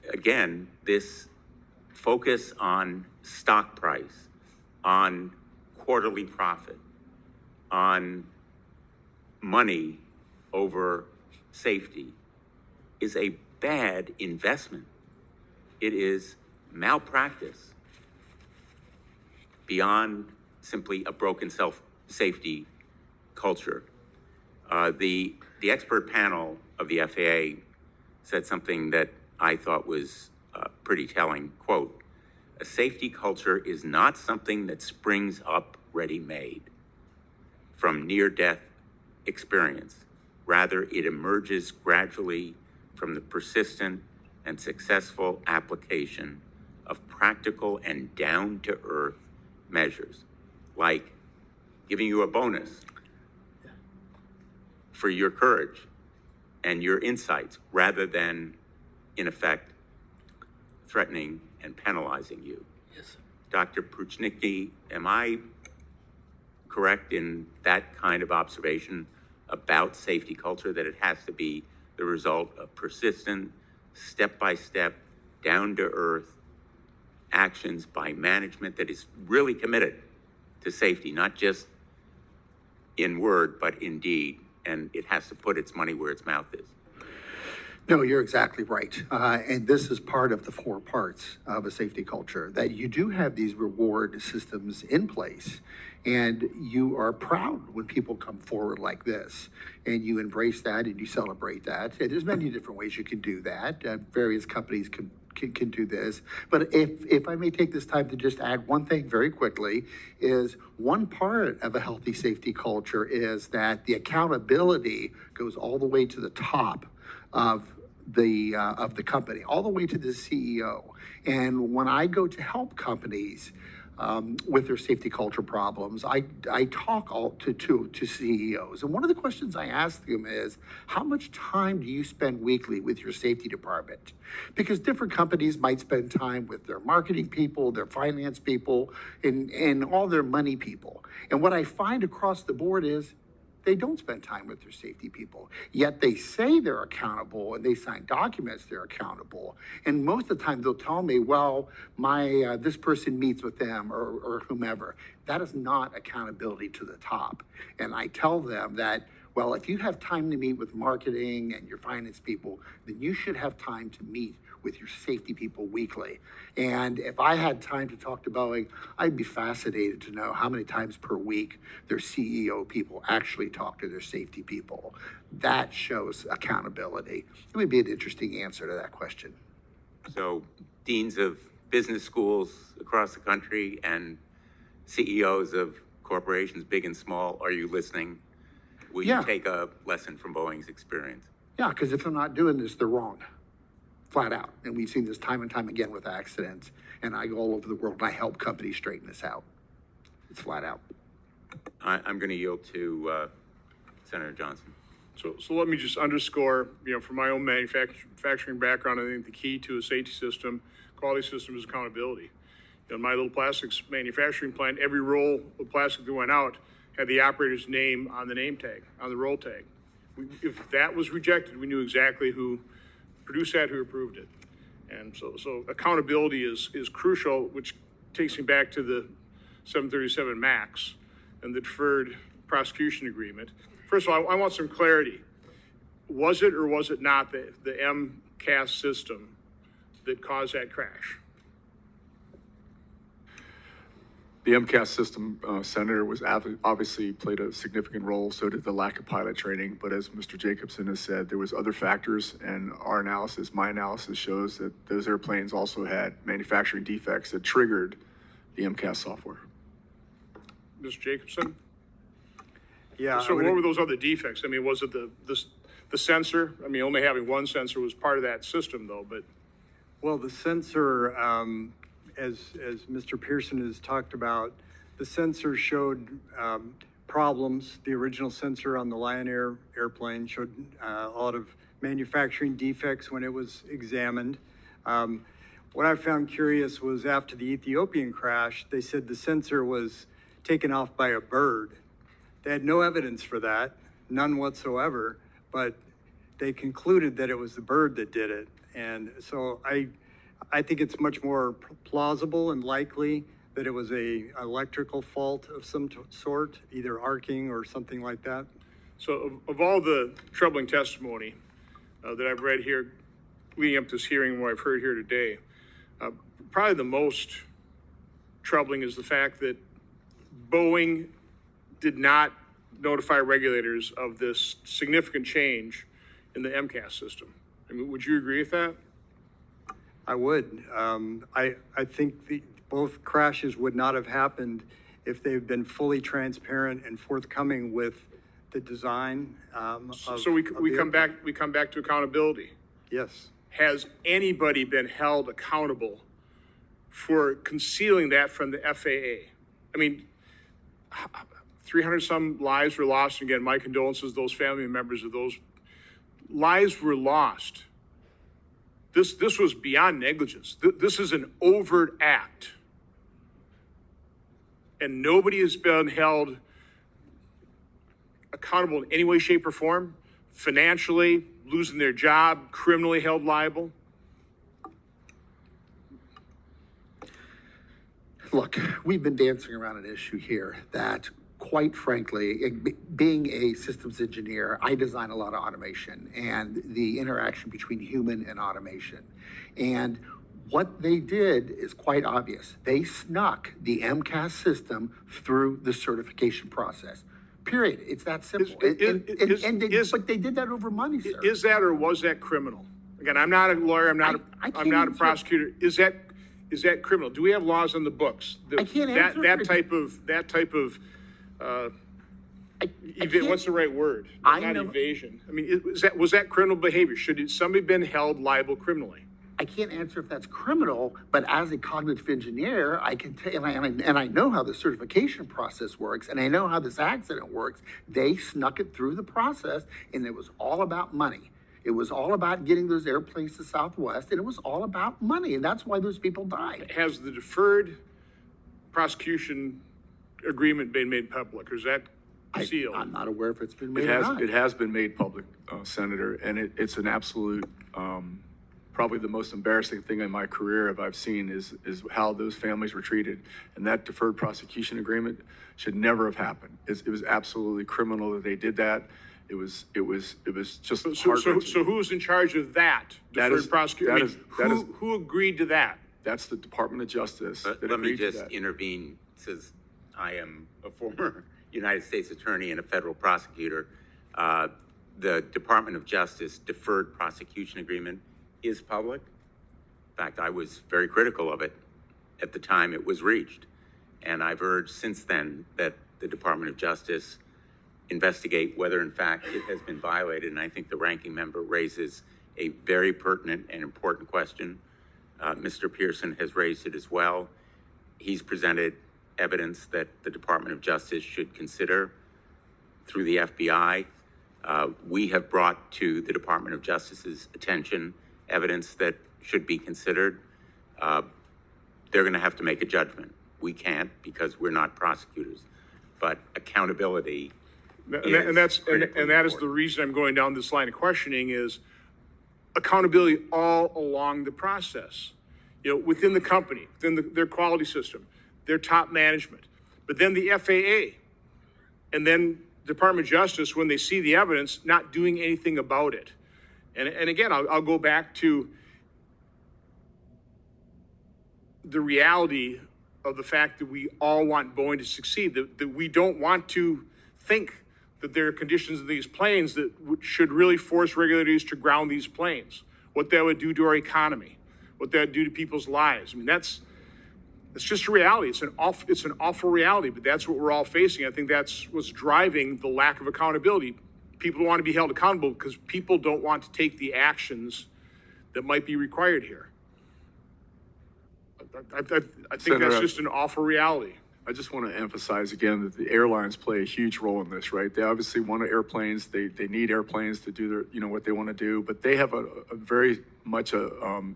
Speaker 1: again, this focus on stock price, on quarterly profit, on money over safety is a bad investment. It is malpractice beyond simply a broken safety culture. The expert panel of the FAA said something that I thought was pretty telling. Quote, "A safety culture is not something that springs up ready-made from near-death experience. Rather, it emerges gradually from the persistent and successful application of practical and down-to-earth measures, like giving you a bonus for your courage and your insights, rather than, in effect, threatening and penalizing you."
Speaker 3: Yes.
Speaker 1: Dr. Pruchnicki, am I correct in that kind of observation about safety culture, that it has to be the result of persistent, step-by-step, down-to-earth actions by management that is really committed to safety, not just in word, but in deed, and it has to put its money where its mouth is?
Speaker 2: No, you're exactly right. And this is part of the 4 parts of a safety culture, that you do have these reward systems in place. And you are proud when people come forward like this, and you embrace that and you celebrate that. And there's many different ways you can do that. Various companies can do this. But if I may take this time to just add one thing very quickly, is one part of a healthy safety culture is that the accountability goes all the way to the top of the company, all the way to the CEO. And when I go to help companies with their safety culture problems, I talk all to CEOs. And one of the questions I ask them is, how much time do you spend weekly with your safety department? Because different companies might spend time with their marketing people, their finance people, and all their money people. And what I find across the board is they don't spend time with their safety people, yet they say they're accountable and they sign documents they're accountable. And most of the time they'll tell me, well, this person meets with them or whomever. That is not accountability to the top. And I tell them that, well, if you have time to meet with marketing and your finance people, then you should have time to meet with your safety people weekly. And if I had time to talk to Boeing, I'd be fascinated to know how many times per week their CEO people actually talk to their safety people. That shows accountability. It would be an interesting answer to that question.
Speaker 1: So deans of business schools across the country and CEOs of corporations, big and small, are you listening? Will you take a lesson from Boeing's experience?
Speaker 2: Yeah, because if they're not doing this, they're wrong. Flat out. And we've seen this time and time again with accidents. And I go all over the world and I help companies straighten this out. It's flat out.
Speaker 1: I'm going to yield to Senator Johnson.
Speaker 6: So let me just underscore, from my own manufacturing background, I think the key to a safety system, quality system, is accountability. In my little plastics manufacturing plant, every roll of plastic that went out had the operator's name on the name tag, on the roll tag. If that was rejected, we knew exactly who produced that, who approved it. And so accountability is crucial, which takes me back to the 737 MAX and the deferred prosecution agreement. First of all, I want some clarity. Was it or was it not the MCAS system that caused that crash?
Speaker 4: The MCAS system, Senator, was obviously played a significant role, so did the lack of pilot training. But as Mr. Jacobson has said, there was other factors, and our analysis, my analysis, shows that those airplanes also had manufacturing defects that triggered the MCAS software.
Speaker 6: Mr. Jacobson?
Speaker 5: Yeah.
Speaker 6: So what were those other defects? I mean, was it the sensor? I mean, only having one sensor was part of that system, though, but.
Speaker 5: Well, the sensor, as Mr. Pearson has talked about, the sensor showed problems. The original sensor on the Lion Air airplane showed a lot of manufacturing defects when it was examined. What I found curious was after the Ethiopian crash, they said the sensor was taken off by a bird. They had no evidence for that, none whatsoever, but they concluded that it was the bird that did it. And so I think it's much more plausible and likely that it was a electrical fault of some sort, either arcing or something like that.
Speaker 6: So of all the troubling testimony that I've read here leading up to this hearing and what I've heard here today, probably the most troubling is the fact that Boeing did not notify regulators of this significant change in the MCAS system. I mean, would you agree with that?
Speaker 5: I would. I think both crashes would not have happened if they've been fully transparent and forthcoming with the design.
Speaker 6: So we come back to accountability.
Speaker 5: Yes.
Speaker 6: Has anybody been held accountable for concealing that from the FAA? I mean, 300 some lives were lost. And again, my condolences to those family members of those lives were lost. This was beyond negligence. This is an overt act. And nobody has been held accountable in any way, shape, or form, financially, losing their job, criminally held liable.
Speaker 2: Look, we've been dancing around an issue here that, quite frankly, being a systems engineer, I design a lot of automation and the interaction between human and automation. And what they did is quite obvious. They snuck the MCAS system through the certification process. Period. It's that simple. But they did that over money, sir.
Speaker 6: Is that or was that criminal? Again, I'm not a lawyer. I'm not a prosecutor. Is that criminal? Do we have laws on the books?
Speaker 2: I can't answer
Speaker 6: that type of what's the right word? Not evasion. I mean, was that criminal behavior? Should somebody been held liable criminally?
Speaker 2: I can't answer if that's criminal, but as a cognitive engineer, I can tell, and I know how the certification process works, and I know how this accident works. They snuck it through the process, and it was all about money. It was all about getting those airplanes to Southwest, and it was all about money, and that's why those people died.
Speaker 6: Has the deferred prosecution agreement been made public, or is that sealed?
Speaker 2: I'm not aware if it's been made or not.
Speaker 4: It has been made public, Senator, and it's an absolute, probably the most embarrassing thing in my career I've seen is how those families were treated. And that deferred prosecution agreement should never have happened. It was absolutely criminal that they did that. It was just heart-wrenching.
Speaker 6: So who's in charge of that deferred prosecution? Who agreed to that?
Speaker 4: That's the Department of Justice.
Speaker 1: Let me just intervene, since I am a former United States attorney and a federal prosecutor. The Department of Justice deferred prosecution agreement is public. In fact, I was very critical of it at the time it was reached. And I've urged since then that the Department of Justice investigate whether in fact it has been violated. And I think the ranking member raises a very pertinent and important question. Mr. Pearson has raised it as well. He's presented evidence that the Department of Justice should consider through the FBI. We have brought to the Department of Justice's attention evidence that should be considered. They're going to have to make a judgment. We can't because we're not prosecutors. But accountability
Speaker 6: and that is the reason I'm going down this line of questioning is accountability all along the process. You know, within the company, within their quality system, their top management, but then the FAA, and then Department of Justice, when they see the evidence, not doing anything about it. And again, I'll go back to the reality of the fact that we all want Boeing to succeed, that we don't want to think that there are conditions of these planes that should really force regulators to ground these planes, what that would do to our economy, what that would do to people's lives. I mean, it's just a reality. It's an awful reality, but that's what we're all facing. I think that's what's driving the lack of accountability. People want to be held accountable because people don't want to take the actions that might be required here. I think
Speaker 4: Senator,
Speaker 6: that's just an awful reality.
Speaker 4: I just want to emphasize again that the airlines play a huge role in this, right? They obviously want airplanes. They need airplanes to do their, what they want to do, but they have a very much a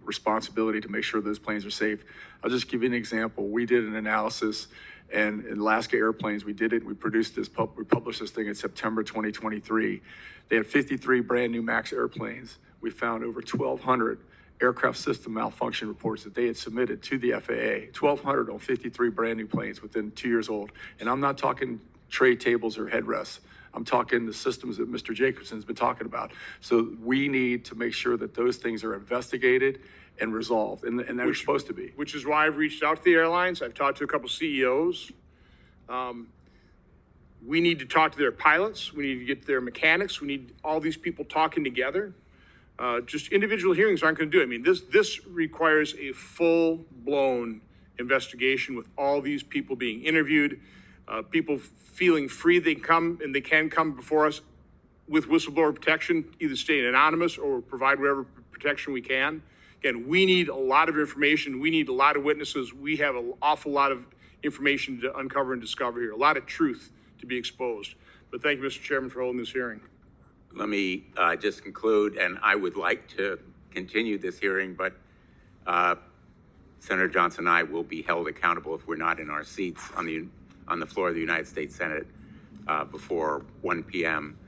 Speaker 4: responsibility to make sure those planes are safe. I'll just give you an example. We did an analysis, and in Alaska Airplanes, we did it. We produced this, we published this thing in September 2023. They had 53 brand new MAX airplanes. We found over 1,200 aircraft system malfunction reports that they had submitted to the FAA, 1,200 on 53 brand new planes within 2 years old. And I'm not talking tray tables or headrests. I'm talking the systems that Mr. Jacobson's been talking about. So we need to make sure that those things are investigated and resolved, and they're supposed to be.
Speaker 6: Which is why I've reached out to the airlines. I've talked to a couple CEOs. We need to talk to their pilots. We need to get their mechanics. We need all these people talking together. Just individual hearings aren't going to do it. I mean, this requires a full-blown investigation with all these people being interviewed, people feeling free they can come before us with whistleblower protection, either staying anonymous or provide whatever protection we can. Again, we need a lot of information. We need a lot of witnesses. We have an awful lot of information to uncover and discover here, a lot of truth to be exposed. But thank you, Mr. Chairman, for holding this hearing.
Speaker 1: Let me just conclude, and I would like to continue this hearing, but Senator Johnson and I will be held accountable if we're not in our seats on the floor of the United States Senate before 1 p.m.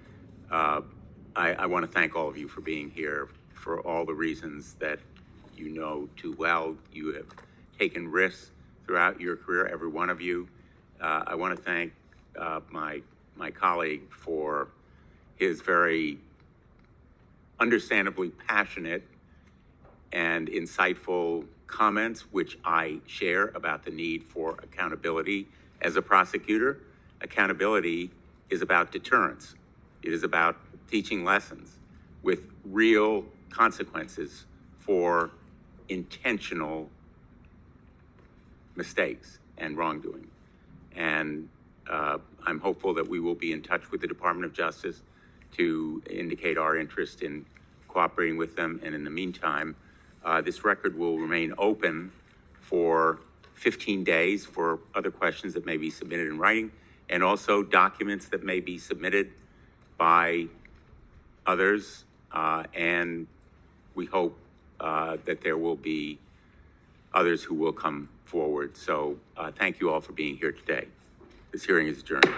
Speaker 1: I want to thank all of you for being here for all the reasons that you know too well. You have taken risks throughout your career, every one of you. I want to thank my colleague for his very understandably passionate and insightful comments, which I share about the need for accountability. As a prosecutor, accountability is about deterrence. It is about teaching lessons with real consequences for intentional mistakes and wrongdoing. And I'm hopeful that we will be in touch with the Department of Justice to indicate our interest in cooperating with them. And in the meantime, this record will remain open for 15 days for other questions that may be submitted in writing, and also documents that may be submitted by others. And we hope that there will be others who will come forward. So thank you all for being here today. This hearing is adjourned.